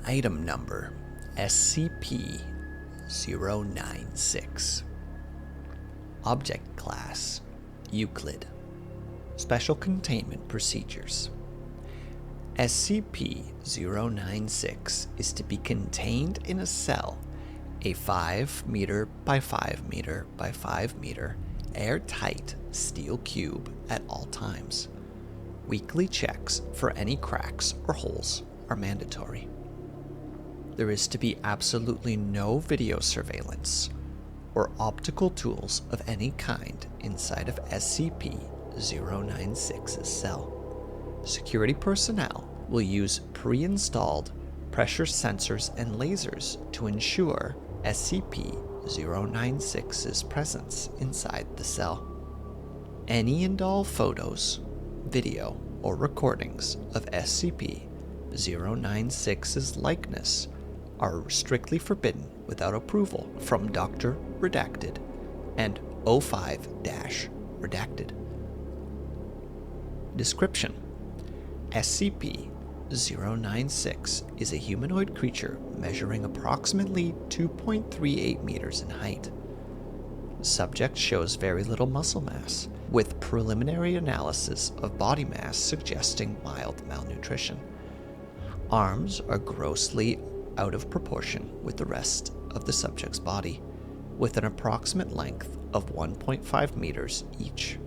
Item Number SCP-096. Object Class Euclid. Special Containment Procedures. SCP-096 is to be contained in a cell, a 5 meter by 5 meter by 5 meter airtight steel cube at all times. Weekly checks for any cracks or holes are mandatory. There is to be absolutely no video surveillance or optical tools of any kind inside of SCP-096's cell. Security personnel will use pre-installed pressure sensors and lasers to ensure SCP-096's presence inside the cell. Any and all photos, video, or recordings of SCP-096's likeness are strictly forbidden without approval from Dr. Redacted and O5-Redacted. Description: SCP-096 is a humanoid creature measuring approximately 2.38 meters in height. Subject shows very little muscle mass, with preliminary analysis of body mass suggesting mild malnutrition. Arms are grossly out of proportion with the rest of the subject's body, with an approximate length of 1.5 meters each.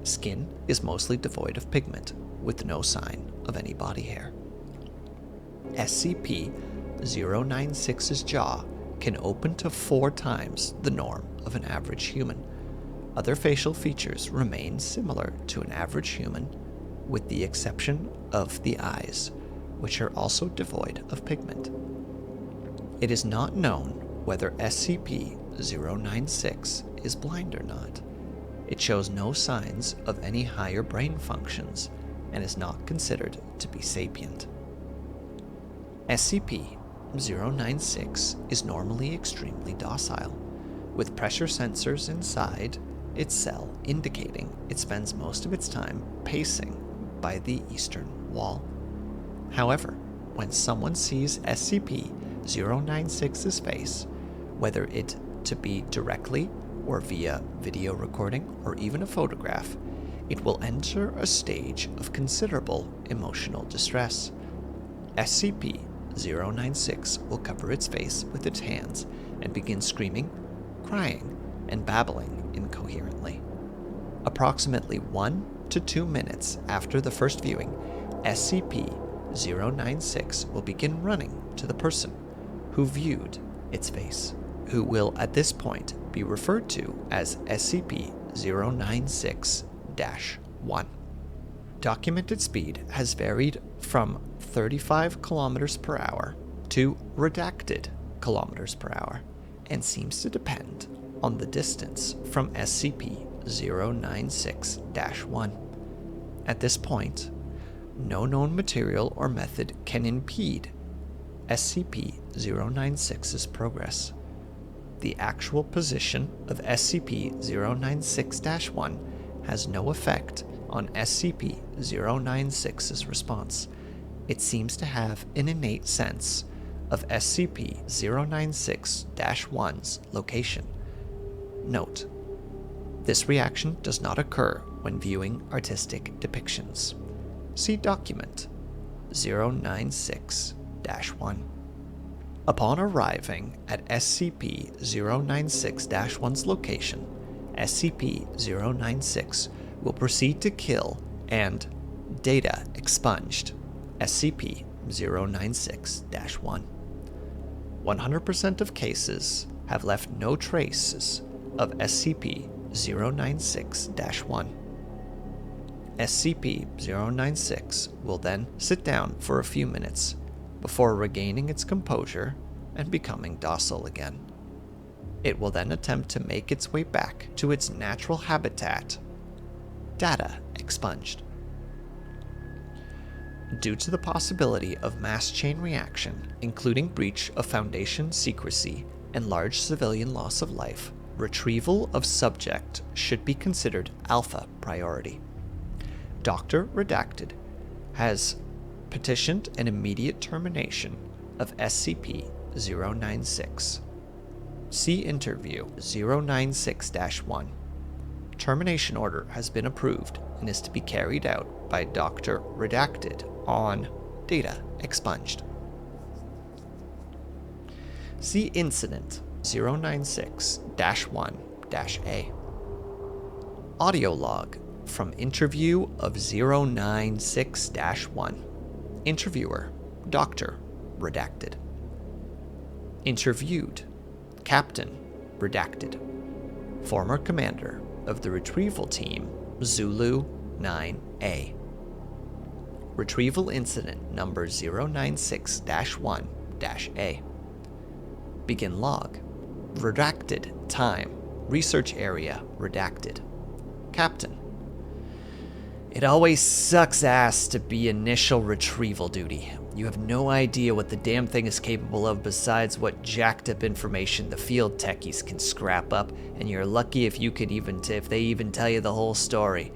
Skin is mostly devoid of pigment, with no sign of any body hair. SCP-096's jaw can open to 4 times the norm of an average human. Other facial features remain similar to an average human, with the exception of the eyes, which are also devoid of pigment. It is not known whether SCP-096 is blind or not. It shows no signs of any higher brain functions and is not considered to be sapient. SCP-096 is normally extremely docile, with pressure sensors inside its cell indicating it spends most of its time pacing by the eastern wall. However, when someone sees SCP-096's face, whether it to be directly or via video recording or even a photograph, it will enter a stage of considerable emotional distress. SCP-096 will cover its face with its hands and begin screaming, crying, and babbling incoherently. Approximately 1 to 2 minutes after the first viewing, SCP-096 will begin running to the person who viewed its face, who will at this point be referred to as SCP-096-1. Documented speed has varied from 35 kilometers per hour to redacted kilometers per hour, and seems to depend on the distance from SCP-096-1. At this point, no known material or method can impede SCP-096's progress. The actual position of SCP-096-1 has no effect on SCP-096's response. It seems to have an innate sense of SCP-096-1's location. Note: this reaction does not occur when viewing artistic depictions. See document 096-1. Upon arriving at SCP-096-1's location, SCP-096 will proceed to kill and data expunged SCP-096-1. 100% of cases have left no traces of SCP-096-1. SCP-096 will then sit down for a few minutes before regaining its composure and becoming docile again. It will then attempt to make its way back to its natural habitat. Data expunged. Due to the possibility of mass chain reaction, including breach of Foundation secrecy and large civilian loss of life, retrieval of subject should be considered alpha priority. Dr. Redacted has petitioned an immediate termination of SCP-096. See Interview 096-1. Termination order has been approved and is to be carried out by Dr. Redacted on data expunged. See Incident 096-1-A. Audio log from Interview of 096-1. Interviewer, Dr. Redacted. Interviewed, Captain Redacted. Former Commander of the Retrieval Team, Zulu 9A. Retrieval Incident Number 096-1-A. Begin log. Redacted time. Research area redacted. Captain. It always sucks ass to be initial retrieval duty. You have no idea what the damn thing is capable of besides what jacked up information the field techies can scrap up, and you're lucky if if they even tell you the whole story.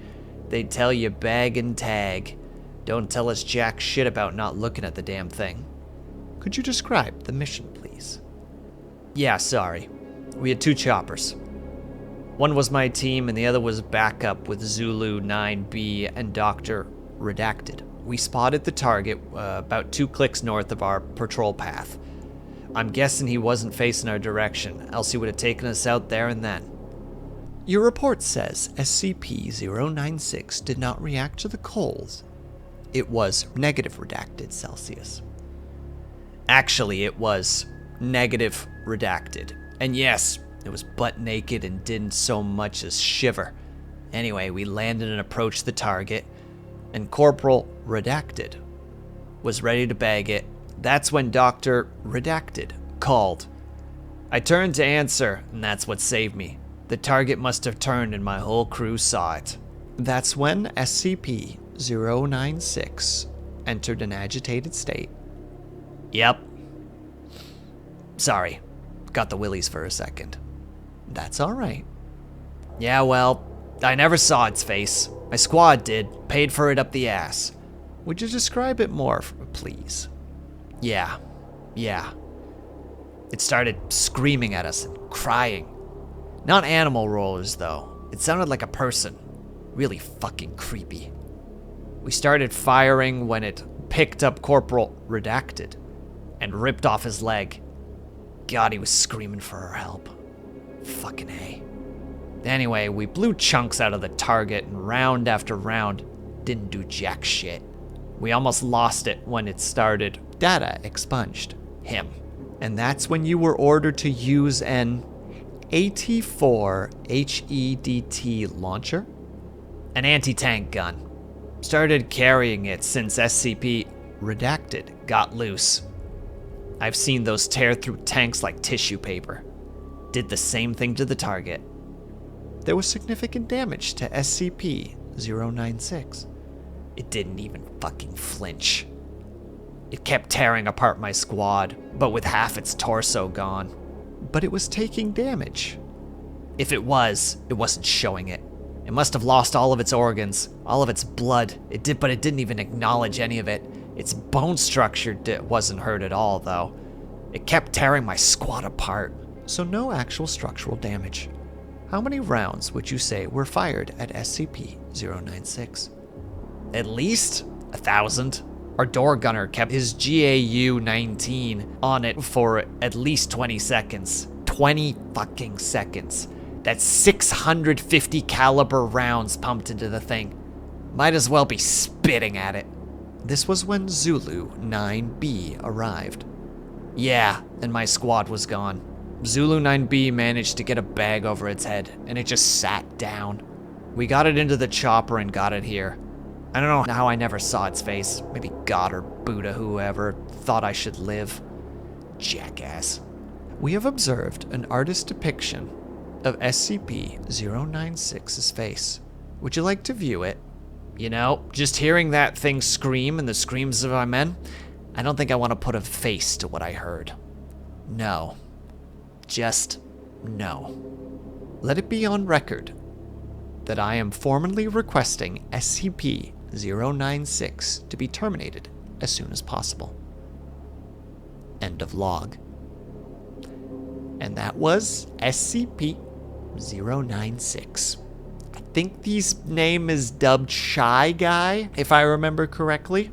They'd tell you bag and tag. Don't tell us jack shit about not looking at the damn thing. Could you describe the mission, please? Yeah, sorry. We had 2 choppers. One was my team and the other was backup with Zulu 9B and Dr. Redacted. We spotted the target about 2 clicks north of our patrol path. I'm guessing he wasn't facing our direction, else he would have taken us out there and then. Your report says SCP-096 did not react to the coals. It was negative redacted Celsius. Actually, it was negative redacted. And yes, it was butt naked and didn't so much as shiver. Anyway, we landed and approached the target, and Corporal Redacted was ready to bag it. That's when Dr. Redacted called. I turned to answer, and that's what saved me. The target must have turned and my whole crew saw it. That's when SCP-096 entered an agitated state. Yep. Sorry, got the willies for a second. That's alright. Yeah, well, I never saw its face. My squad did, paid for it up the ass. Would you describe it more, please? Yeah. It started screaming at us and crying. Not animal roars, though. It sounded like a person. Really fucking creepy. We started firing when it picked up Corporal Redacted and ripped off his leg. God, he was screaming for our help. Fucking A. Anyway, we blew chunks out of the target, and round after round didn't do jack shit. We almost lost it when it started data expunged him. And that's when you were ordered to use an AT-4 HEDT launcher? An anti-tank gun. Started carrying it since SCP Redacted got loose. I've seen those tear through tanks like tissue paper. Did the same thing to the target. There was significant damage to SCP-096. It didn't even fucking flinch. It kept tearing apart my squad, but with half its torso gone. But it was taking damage. If it wasn't showing it. It must have lost all of its organs, all of its blood. But it didn't even acknowledge any of it. Its bone structure wasn't hurt at all, though. It kept tearing my squad apart. So no actual structural damage. How many rounds would you say were fired at SCP-096? At least 1,000. Our door gunner kept his GAU-19 on it for at least 20 seconds. 20 fucking seconds. That's 650 caliber rounds pumped into the thing. Might as well be spitting at it. This was when Zulu 9B arrived. Yeah, and my squad was gone. Zulu 9B managed to get a bag over its head, and it just sat down. We got it into the chopper and got it here. I don't know how I never saw its face. Maybe God or Buddha, whoever, thought I should live. Jackass. We have observed an artist's depiction of SCP-096's face. Would you like to view it? You know, just hearing that thing scream and the screams of our men, I don't think I want to put a face to what I heard. No. Just no. Let it be on record that I am formally requesting SCP-096 to be terminated as soon as possible. End of log. And that was SCP-096. I think this name is dubbed Shy Guy, if I remember correctly.